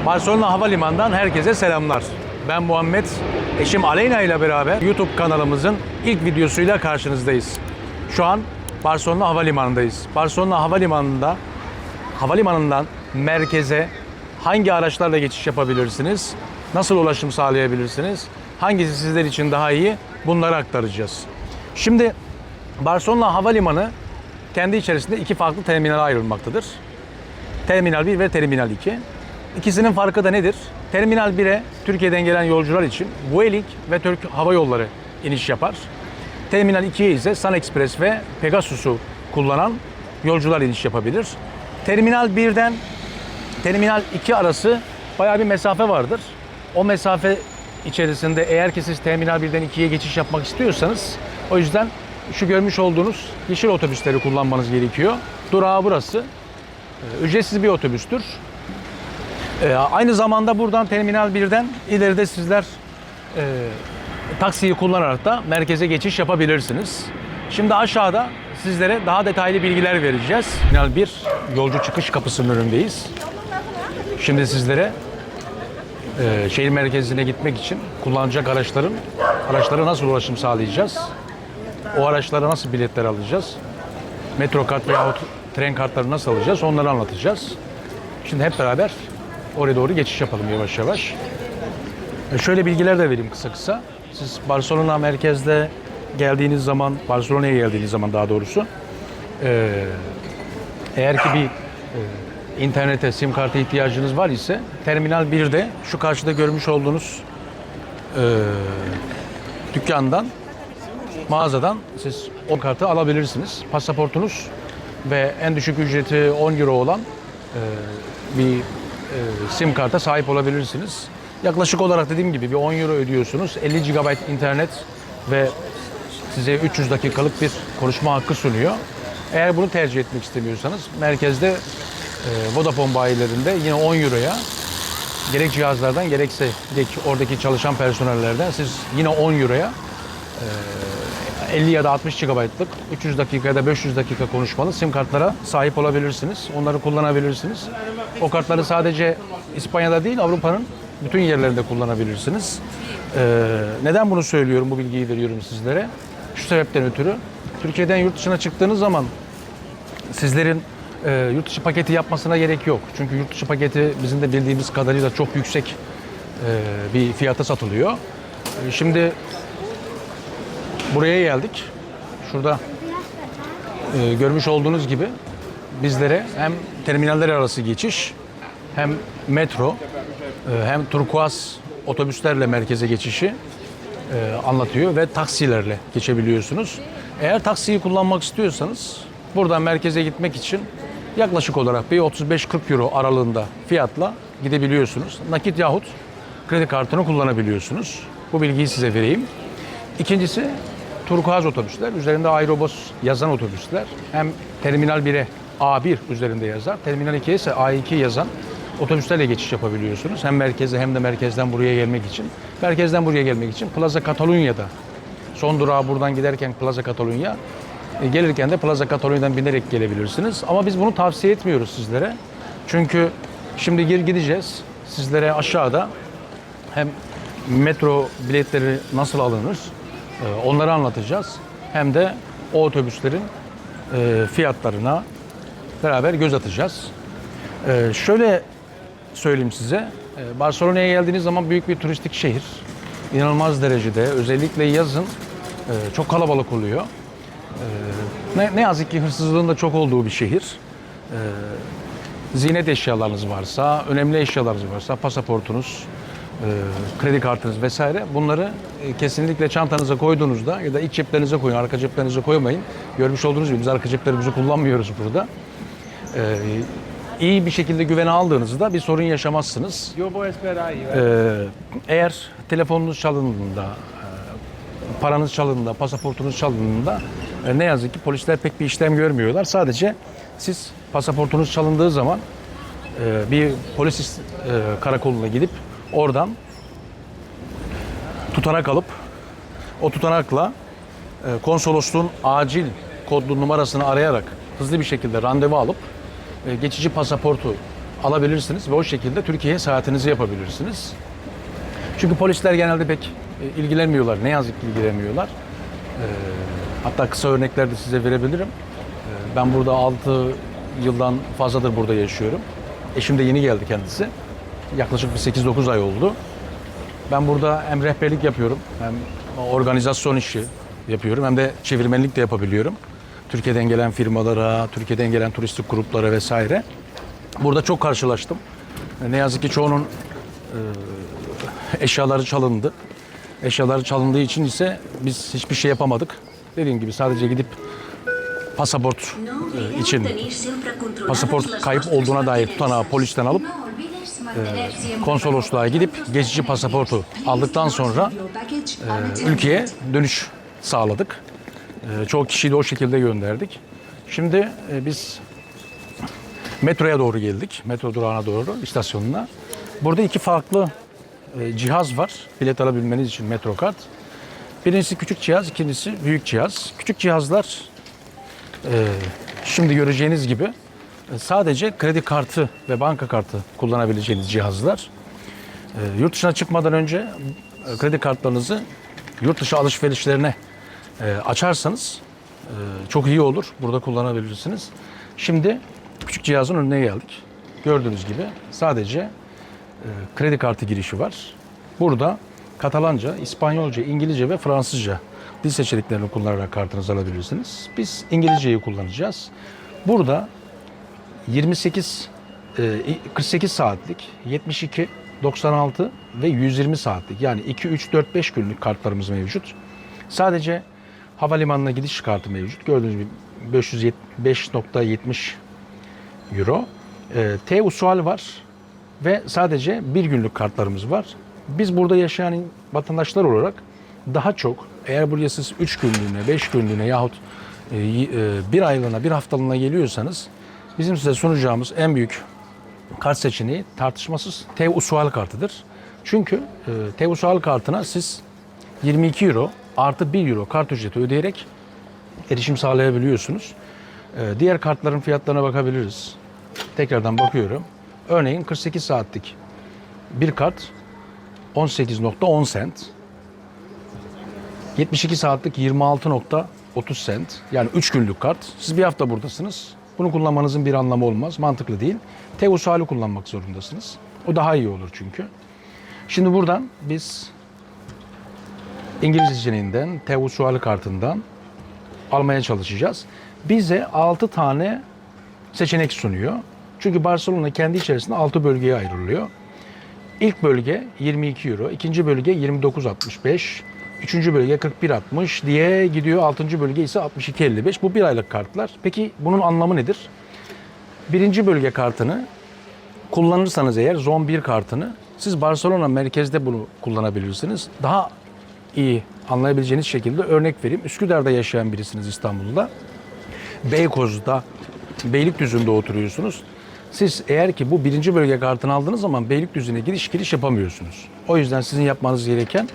Barcelona Havalimanı'ndan herkese selamlar. Ben Muhammed, eşim Aleyna ile beraber YouTube kanalımızın ilk videosuyla karşınızdayız. Şu an Barcelona Havalimanı'ndayız. Barcelona Havalimanı'ndan merkeze hangi araçlarla geçiş yapabilirsiniz? Nasıl ulaşım sağlayabilirsiniz? Hangisi sizler için daha iyi? Bunları aktaracağız. Şimdi Barcelona Havalimanı kendi içerisinde iki farklı terminale ayrılmaktadır. Terminal 1 ve Terminal 2. İkisinin farkı da nedir? Terminal 1'e Türkiye'den gelen yolcular için Vueling ve Türk Hava Yolları iniş yapar. Terminal 2'ye ise SunExpress ve Pegasus'u kullanan yolcular iniş yapabilir. Terminal 1'den Terminal 2 arası bayağı bir mesafe vardır. O mesafe içerisinde eğer ki siz Terminal 1'den 2'ye geçiş yapmak istiyorsanız o yüzden şu görmüş olduğunuz yeşil otobüsleri kullanmanız gerekiyor. Durağı burası. Ücretsiz bir otobüstür. Aynı zamanda buradan Terminal 1'den ileride sizler taksiyi kullanarak da merkeze geçiş yapabilirsiniz. Şimdi aşağıda sizlere daha detaylı bilgiler vereceğiz. Terminal 1 yolcu çıkış kapısının önündeyiz. Şimdi sizlere şehir merkezine gitmek için kullanacak araçlara nasıl ulaşım sağlayacağız? O araçlara nasıl biletler alacağız? Metro kart veyahut tren kartları nasıl alacağız? Onları anlatacağız. Şimdi hep beraber oraya doğru geçiş yapalım yavaş yavaş. Şöyle bilgiler de vereyim kısa kısa. Siz Barcelona merkezde geldiğiniz zaman, Barcelona'ya geldiğiniz zaman daha doğrusu, eğer ki bir internete, sim kartı ihtiyacınız var ise Terminal 1'de şu karşıda görmüş olduğunuz dükkandan, mağazadan siz o kartı alabilirsiniz. Pasaportunuz ve en düşük ücreti 10 euro olan bir sim karta sahip olabilirsiniz. Yaklaşık olarak dediğim gibi bir 10 euro ödüyorsunuz. 50 GB internet ve size 300 dakikalık bir konuşma hakkı sunuyor. Eğer bunu tercih etmek istemiyorsanız merkezde Vodafone bayilerinde yine 10 euroya gerek cihazlardan gerekse oradaki çalışan personellerden siz yine 10 euroya 50 ya da 60 GB'lık 300 dakika ya da 500 dakika konuşmalı sim kartlara sahip olabilirsiniz. Onları kullanabilirsiniz. O kartları sadece İspanya'da değil Avrupa'nın bütün yerlerinde kullanabilirsiniz. Neden bunu söylüyorum, bu bilgiyi veriyorum sizlere? Şu sebepten ötürü Türkiye'den yurt dışına çıktığınız zaman sizlerin yurt dışı paketi yapmasına gerek yok. Çünkü yurt dışı paketi bizim de bildiğimiz kadarıyla çok yüksek bir fiyata satılıyor. Şimdi buraya geldik. Şurada görmüş olduğunuz gibi bizlere hem terminaller arası geçiş, hem metro, hem turkuaz otobüslerle merkeze geçişi anlatıyor ve taksilerle geçebiliyorsunuz. Eğer taksiyi kullanmak istiyorsanız buradan merkeze gitmek için yaklaşık olarak bir 35-40 euro aralığında fiyatla gidebiliyorsunuz. Nakit yahut kredi kartını kullanabiliyorsunuz. Bu bilgiyi size vereyim. İkincisi turkuaz otobüsler. Üzerinde Aerobus yazan otobüsler. Hem Terminal 1'e A1 üzerinde yazar. Terminal 2'ye ise A2 yazan otobüslerle geçiş yapabiliyorsunuz. Hem merkeze hem de merkezden buraya gelmek için. Merkezden buraya gelmek için Plaza Catalunya'da. Son durağı buradan giderken Plaza Catalunya. Gelirken de Plaza Catalunya'dan binerek gelebilirsiniz. Ama biz bunu tavsiye etmiyoruz sizlere. Çünkü şimdi gideceğiz. Sizlere aşağıda hem metro biletleri nasıl alınır onları anlatacağız. Hem de o otobüslerin fiyatlarına beraber göz atacağız. Şöyle söyleyeyim size. Barcelona'ya geldiğiniz zaman büyük bir turistik şehir. İnanılmaz derecede. Özellikle yazın çok kalabalık oluyor. Ne yazık ki hırsızlığın da çok olduğu bir şehir. Ziynet eşyalarınız varsa, önemli eşyalarınız varsa, pasaportunuz, kredi kartınız vesaire bunları kesinlikle çantanıza koyduğunuzda ya da iç ceplerinize koyun, arka ceplerinize koymayın. Görmüş olduğunuz gibi biz arka ceplerimizi kullanmıyoruz burada. İyi bir şekilde güvene aldığınızda bir sorun yaşamazsınız. Eğer telefonunuz çalındığında, paranız çalındığında, pasaportunuz çalındığında ne yazık ki polisler pek bir işlem görmüyorlar. Sadece siz pasaportunuz çalındığı zaman bir polis karakoluna gidip oradan tutanak alıp o tutanakla konsolosluğun acil kodlu numarasını arayarak hızlı bir şekilde randevu alıp geçici pasaportu alabilirsiniz ve o şekilde Türkiye'ye seyahatinizi yapabilirsiniz. Çünkü polisler genelde pek ilgilenmiyorlar. Ne yazık ki ilgilenmiyorlar. Hatta kısa örnekler de size verebilirim. Ben burada 6 yıldan fazladır burada yaşıyorum. Eşim de yeni geldi kendisi. Yaklaşık bir 8-9 ay oldu. Ben burada hem rehberlik yapıyorum, hem organizasyon işi yapıyorum, hem de çevirmenlik de yapabiliyorum. Türkiye'den gelen firmalara, Türkiye'den gelen turistik gruplara vesaire. Burada çok karşılaştım. Ne yazık ki çoğunun eşyaları çalındı. Eşyaları çalındığı için ise biz hiçbir şey yapamadık. Dediğim gibi sadece gidip pasaport için pasaport kayıp olduğuna dair tutanağı polisten alıp konsolosluğa gidip geçici pasaportu aldıktan sonra ülkeye dönüş sağladık. Çoğu kişiyi de o şekilde gönderdik. Şimdi biz metroya doğru geldik. Metro durağına doğru, istasyonuna. Burada iki farklı cihaz var. Bilet alabilmeniz için metro kart. Birincisi küçük cihaz, ikincisi büyük cihaz. Küçük cihazlar şimdi göreceğiniz gibi sadece kredi kartı ve banka kartı kullanabileceğiniz cihazlar. Yurt dışına çıkmadan önce kredi kartlarınızı yurt dışı alışverişlerine açarsanız çok iyi olur. Burada kullanabilirsiniz. Şimdi küçük cihazın önüne geldik. Gördüğünüz gibi sadece kredi kartı girişi var. Burada Katalanca, İspanyolca, İngilizce ve Fransızca dil seçeneklerini kullanarak kartınızı alabilirsiniz. Biz İngilizceyi kullanacağız. Burada 48 saatlik, 72, 96 ve 120 saatlik yani 2, 3, 4, 5 günlük kartlarımız mevcut. Sadece havalimanına gidiş kartı mevcut. Gördüğünüz gibi 505.70 euro. T-Usual var ve sadece bir günlük kartlarımız var. Biz burada yaşayan vatandaşlar olarak daha çok eğer buraya siz 3 günlüğüne, 5 günlüğüne yahut bir aylığına, bir haftalığına geliyorsanız bizim size sunacağımız en büyük kart seçeneği tartışmasız T-Usual kartıdır. Çünkü T-Usual kartına siz 22 euro artı 1 euro kart ücreti ödeyerek erişim sağlayabiliyorsunuz. Diğer kartların fiyatlarına bakabiliriz. Tekrardan bakıyorum. Örneğin 48 saatlik bir kart 18.10 cent. 72 saatlik 26.30 cent. Yani 3 günlük kart. Siz bir hafta buradasınız. Bunu kullanmanızın bir anlamı olmaz. Mantıklı değil. T-Usual'i kullanmak zorundasınız. O daha iyi olur çünkü. Şimdi buradan biz İngiliz seçeneğinden, T-Usual kartından almaya çalışacağız. Bize 6 tane seçenek sunuyor. Çünkü Barcelona kendi içerisinde 6 bölgeye ayrılıyor. İlk bölge 22 euro, ikinci bölge 29.65, üçüncü bölge 41.60 diye gidiyor. Altıncı bölge ise 62.55. Bu bir aylık kartlar. Peki bunun anlamı nedir? Birinci bölge kartını kullanırsanız eğer Zone 1 kartını siz Barcelona merkezde bunu kullanabilirsiniz. Daha iyi anlayabileceğiniz şekilde örnek vereyim. Üsküdar'da yaşayan birisiniz İstanbul'da. Beykoz'da, Beylikdüzü'nde oturuyorsunuz. Siz eğer ki bu birinci bölge kartını aldığınız zaman Beylikdüzü'ne giriş yapamıyorsunuz. O yüzden sizin yapmanız gereken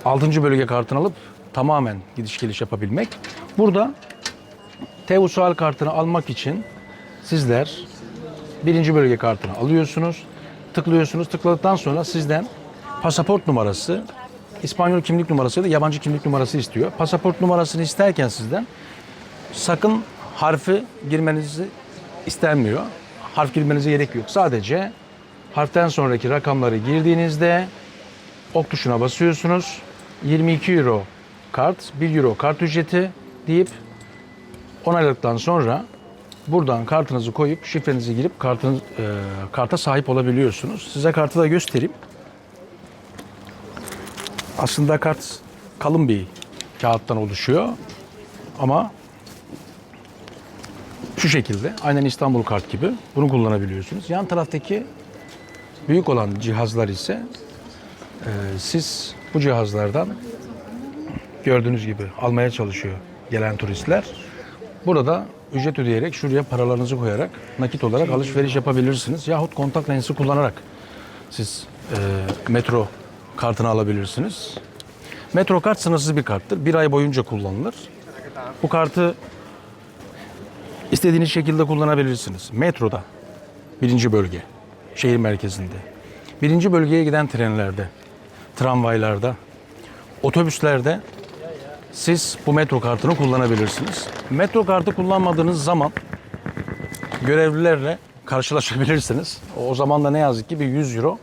6. bölge kartını alıp tamamen gidiş yapabilmek. Burada T-Usual kartını almak için sizler birinci bölge kartını alıyorsunuz. Tıklıyorsunuz. Tıkladıktan sonra sizden pasaport numarası, İspanyol kimlik numarası ya da yabancı kimlik numarası istiyor. Pasaport numarasını isterken sizden sakın harfi girmenizi istenmiyor. Harf girmenize gerek yok. Sadece harften sonraki rakamları girdiğinizde ok tuşuna basıyorsunuz. 22 euro kart, 1 euro kart ücreti deyip onayladıktan sonra buradan kartınızı koyup şifrenizi girip karta sahip olabiliyorsunuz. Size kartı da göstereyim. Aslında kart kalın bir kağıttan oluşuyor. Ama şu şekilde, aynen İstanbul kart gibi bunu kullanabiliyorsunuz. Yan taraftaki büyük olan cihazlar ise siz bu cihazlardan gördüğünüz gibi almaya çalışıyor gelen turistler. Burada ücret ödeyerek şuraya paralarınızı koyarak nakit olarak alışveriş yapabilirsiniz. Yahut kontak lensi kullanarak siz metro kartını alabilirsiniz. Metro kart sınırsız bir karttır. Bir ay boyunca kullanılır. Bu kartı istediğiniz şekilde kullanabilirsiniz. Metroda Birinci bölge. Şehir merkezinde. Birinci bölgeye giden trenlerde, tramvaylarda, otobüslerde siz bu metro kartını kullanabilirsiniz. Metro kartı kullanmadığınız zaman görevlilerle karşılaşabilirsiniz. O zaman da ne yazık ki bir 100 euro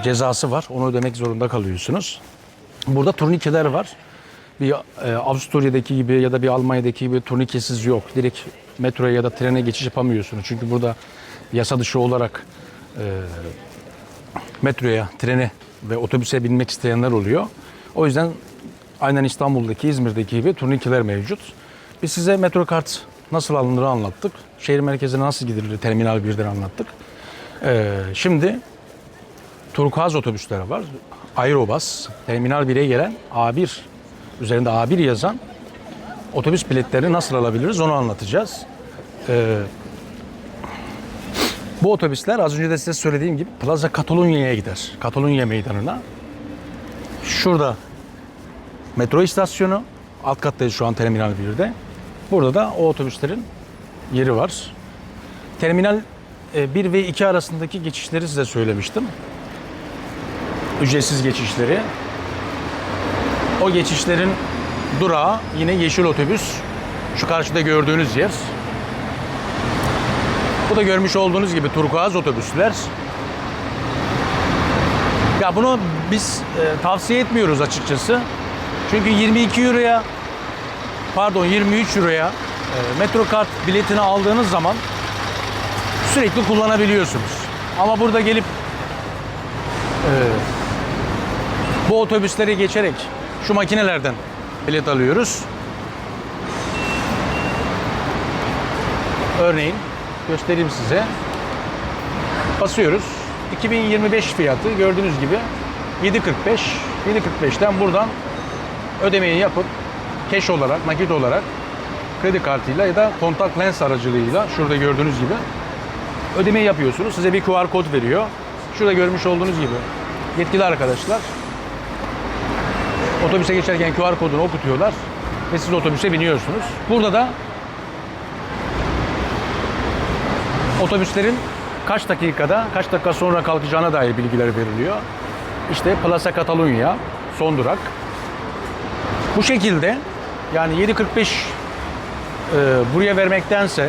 cezası var. Onu ödemek zorunda kalıyorsunuz. Burada turnikeler var. Bir Avusturya'daki gibi ya da bir Almanya'daki gibi turnikesiz yok. Direkt metroya ya da trene geçiş yapamıyorsunuz. Çünkü burada yasa dışı olarak metroya, trene ve otobüse binmek isteyenler oluyor. O yüzden aynen İstanbul'daki, İzmir'deki gibi turnikeler mevcut. Biz size metro kart nasıl alınır anlattık. Şehir merkezine nasıl gidilir Terminal 1'den anlattık. Şimdi turkuaz otobüsler var. Aerobus, Terminal 1'e gelen A1, üzerinde A1 yazan otobüs biletlerini nasıl alabiliriz onu anlatacağız. Bu otobüsler az önce de size söylediğim gibi Plaza Catalunya'ya gider. Catalunya meydanına. Şurada metro istasyonu. Alt kattayız şu an Terminal 1'de. Burada da o otobüslerin yeri var. Terminal 1 ve 2 arasındaki geçişleri size söylemiştim. Ücretsiz geçişleri. O geçişlerin durağı yine yeşil otobüs. Şu karşıda gördüğünüz yer. Bu da görmüş olduğunuz gibi turkuaz otobüsler. Ya bunu biz tavsiye etmiyoruz açıkçası. Çünkü 23 euroya metro kart biletini aldığınız zaman sürekli kullanabiliyorsunuz. Ama burada gelip bu otobüsleri geçerek şu makinelerden bilet alıyoruz. Örneğin göstereyim size. Basıyoruz. 2025 fiyatı gördüğünüz gibi 7.45. 7.45'ten buradan ödemeyi yapıp cash olarak, nakit olarak kredi kartıyla ya da kontak lens aracılığıyla şurada gördüğünüz gibi ödemeyi yapıyorsunuz. Size bir QR kod veriyor. Şurada görmüş olduğunuz gibi yetkili arkadaşlar otobüse geçerken QR kodunu okutuyorlar ve siz otobüse biniyorsunuz. Burada da otobüslerin kaç dakika sonra kalkacağına dair bilgiler veriliyor. İşte Plaza Catalunya son durak. Bu şekilde yani 7.45 buraya vermektense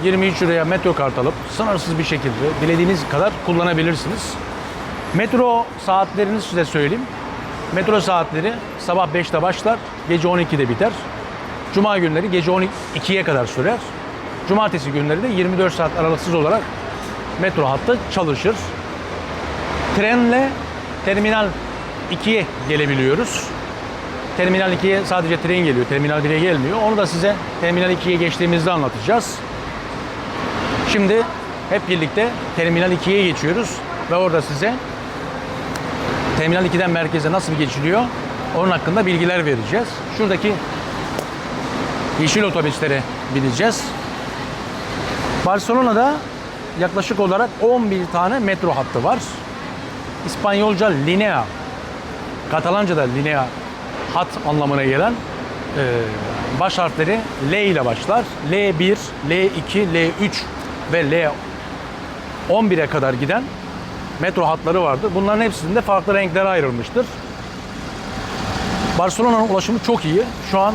23 liraya metro kart alıp sınırsız bir şekilde dilediğiniz kadar kullanabilirsiniz. Metro saatlerini size söyleyeyim. Metro saatleri sabah 5'te başlar, gece 12'de biter. Cuma günleri gece 12'ye kadar sürer. Cumartesi günleri de 24 saat aralıksız olarak metro hattı çalışır. Trenle Terminal 2'ye gelebiliyoruz. Terminal 2'ye sadece tren geliyor, Terminal 1'e gelmiyor. Onu da size Terminal 2'ye geçtiğimizde anlatacağız. Şimdi hep birlikte Terminal 2'ye geçiyoruz ve orada size Terminal 2'den merkeze nasıl geçiliyor onun hakkında bilgiler vereceğiz. Şuradaki yeşil otobüslere bineceğiz. Barcelona'da yaklaşık olarak 11 tane metro hattı var. İspanyolca linea, Katalanca'da linea hat anlamına gelen baş harfleri L ile başlar. L1, L2, L3 ve L11'e kadar giden metro hatları vardır. Bunların hepsinin de farklı renklere ayrılmıştır. Barcelona'nın ulaşımı çok iyi. Şu an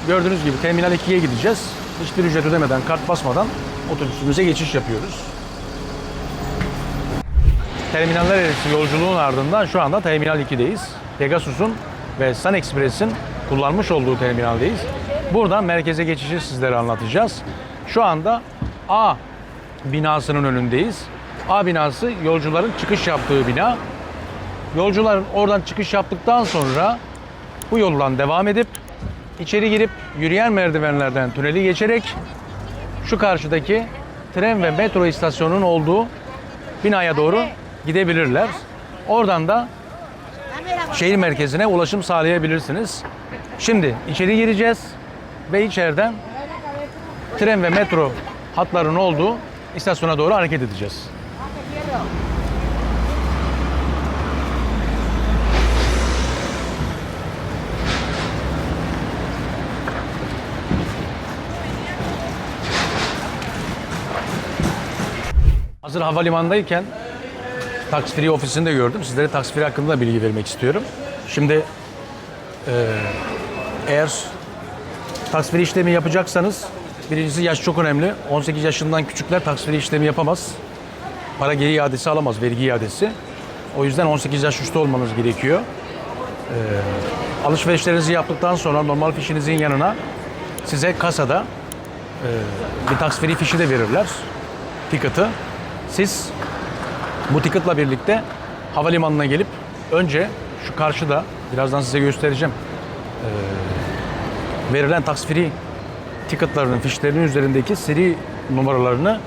gördüğünüz gibi Terminal 2'ye gideceğiz. Hiçbir ücret ödemeden, kart basmadan otobüsümüze geçiş yapıyoruz. Terminaller arası yolculuğun ardından şu anda Terminal 2'deyiz. Pegasus'un ve Sun Express'in kullanmış olduğu terminaldeyiz. Buradan merkeze geçişi sizlere anlatacağız. Şu anda A binasının önündeyiz. A binası yolcuların çıkış yaptığı bina. Yolcuların oradan çıkış yaptıktan sonra bu yoldan devam edip içeri girip yürüyen merdivenlerden tüneli geçerek şu karşıdaki tren ve metro istasyonunun olduğu binaya doğru gidebilirler. Oradan da şehir merkezine ulaşım sağlayabilirsiniz. Şimdi içeri gireceğiz ve içeriden tren ve metro hatlarının olduğu istasyona doğru hareket edeceğiz. Hazır havalimanındayken Tax Free ofisini de gördüm. Sizlere Tax Free hakkında da bilgi vermek istiyorum. Şimdi eğer Tax Free işlemi yapacaksanız birincisi yaş çok önemli. 18 yaşından küçükler Tax Free işlemi yapamaz. Para geri iadesi alamaz, vergi iadesi. O yüzden 18 yaş üstü olmanız gerekiyor. Alışverişlerinizi yaptıktan sonra normal fişinizin yanına size kasada bir Tax Free fişi de verirler. Ticket'ı. Siz bu ticket'la birlikte havalimanına gelip önce şu karşıda birazdan size göstereceğim verilen Tax Free ticket'larının, fişlerinin üzerindeki seri numaralarını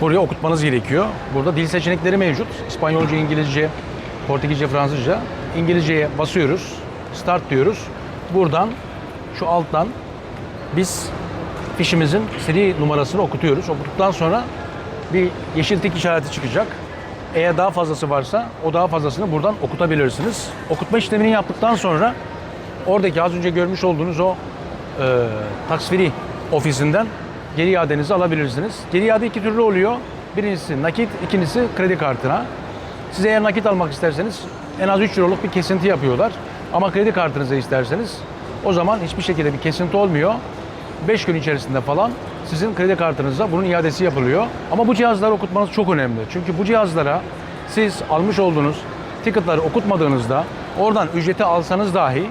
buraya okutmanız gerekiyor. Burada dil seçenekleri mevcut. İspanyolca, İngilizce, Portekizce, Fransızca. İngilizceye basıyoruz. Start diyoruz. Buradan şu alttan biz fişimizin seri numarasını okutuyoruz. Okuduktan sonra bir yeşil tik işareti çıkacak. Eğer daha fazlası varsa o daha fazlasını buradan okutabilirsiniz. Okutma işlemini yaptıktan sonra oradaki az önce görmüş olduğunuz o Tax Free ofisinden geri iadenizi alabilirsiniz. Geri iade iki türlü oluyor. Birincisi nakit, ikincisi kredi kartına. Siz eğer nakit almak isterseniz en az 3 euroluk bir kesinti yapıyorlar. Ama kredi kartınıza isterseniz o zaman hiçbir şekilde bir kesinti olmuyor. 5 gün içerisinde falan sizin kredi kartınıza bunun iadesi yapılıyor. Ama bu cihazları okutmanız çok önemli. Çünkü bu cihazlara siz almış olduğunuz ticket'ları okutmadığınızda oradan ücreti alsanız dahi,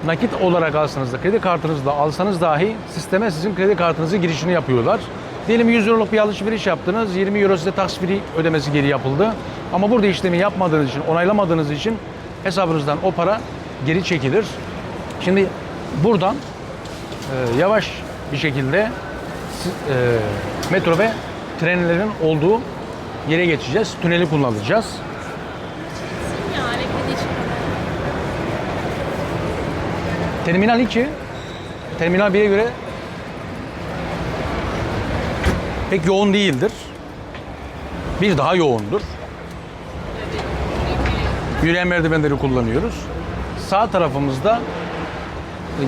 nakit olarak alsanız da, kredi kartınızla alsanız dahi sisteme sizin kredi kartınızı girişini yapıyorlar. Diyelim 100 euroluk bir alışveriş yaptınız, 20 euro size tax free ödemesi geri yapıldı. Ama burada işlemi yapmadığınız için, onaylamadığınız için hesabınızdan o para geri çekilir. Şimdi buradan yavaş bir şekilde metro ve trenlerin olduğu yere geçeceğiz. Tüneli kullanacağız. Terminal 2, Terminal 1'e göre pek yoğun değildir. Bir daha yoğundur. Yürüyen merdivenleri kullanıyoruz. Sağ tarafımızda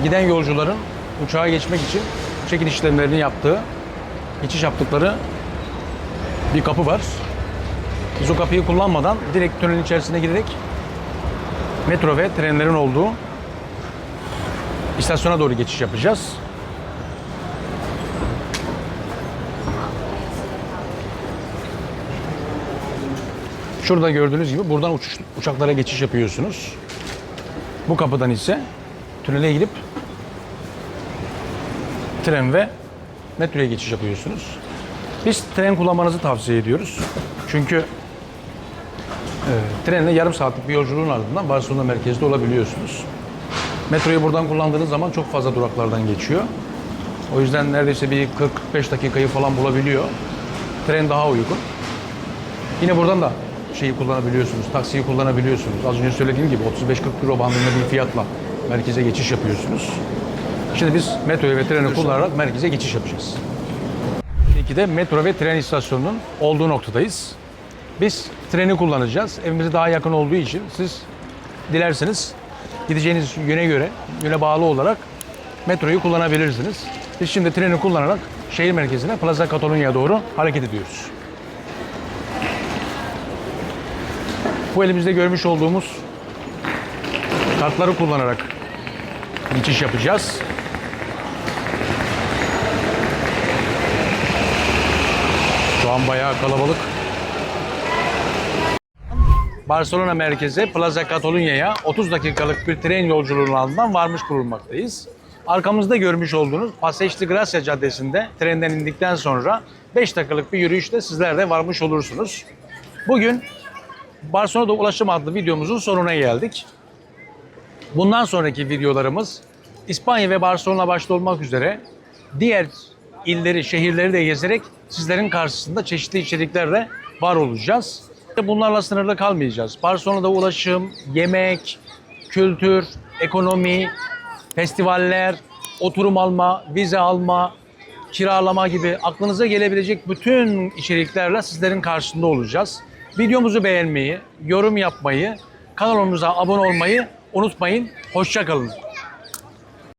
giden yolcuların uçağa geçmek için check-in işlemlerini yaptığı, geçiş yaptıkları bir kapı var. Biz o kapıyı kullanmadan direkt tünelin içerisine girerek metro ve trenlerin olduğu istasyona doğru geçiş yapacağız. Şurada gördüğünüz gibi buradan uçaklara geçiş yapıyorsunuz. Bu kapıdan ise tünele girip tren ve metroya geçiş yapıyorsunuz. Biz tren kullanmanızı tavsiye ediyoruz. Çünkü trenle yarım saatlik bir yolculuğun ardından Barcelona merkezde olabiliyorsunuz. Metroyu buradan kullandığınız zaman çok fazla duraklardan geçiyor. O yüzden neredeyse bir 40-45 dakikayı falan bulabiliyor. Tren daha uygun. Yine buradan da şeyi kullanabiliyorsunuz, taksiyi kullanabiliyorsunuz. Az önce söylediğim gibi 35-40 euro bandında bir fiyatla merkeze geçiş yapıyorsunuz. Şimdi biz metroyu ve treni kullanarak merkeze geçiş yapacağız. İki de metro ve tren istasyonunun olduğu noktadayız. Biz treni kullanacağız. Evimize daha yakın olduğu için siz dilerseniz gideceğiniz yöne göre, yöne bağlı olarak metroyu kullanabilirsiniz. Biz şimdi treni kullanarak şehir merkezine Plaza Catalunya'ya doğru hareket ediyoruz. Bu elimizde görmüş olduğumuz kartları kullanarak geçiş yapacağız. Şu an bayağı kalabalık. Barcelona merkeze Plaza Catalunya'ya 30 dakikalık bir tren yolculuğunun ardından varmış bulunmaktayız. Arkamızda görmüş olduğunuz Passeig de Gracia Caddesi'nde trenden indikten sonra 5 dakikalık bir yürüyüşle sizler de varmış olursunuz. Bugün Barcelona'da Ulaşım adlı videomuzun sonuna geldik. Bundan sonraki videolarımız İspanya ve Barcelona başta olmak üzere diğer illeri, şehirleri de gezerek sizlerin karşısında çeşitli içeriklerle var olacağız. Bunlarla sınırlı kalmayacağız. Barcelona'da ulaşım, yemek, kültür, ekonomi, festivaller, oturum alma, vize alma, kiralama gibi aklınıza gelebilecek bütün içeriklerle sizlerin karşısında olacağız. Videomuzu beğenmeyi, yorum yapmayı, kanalımıza abone olmayı unutmayın. Hoşça kalın.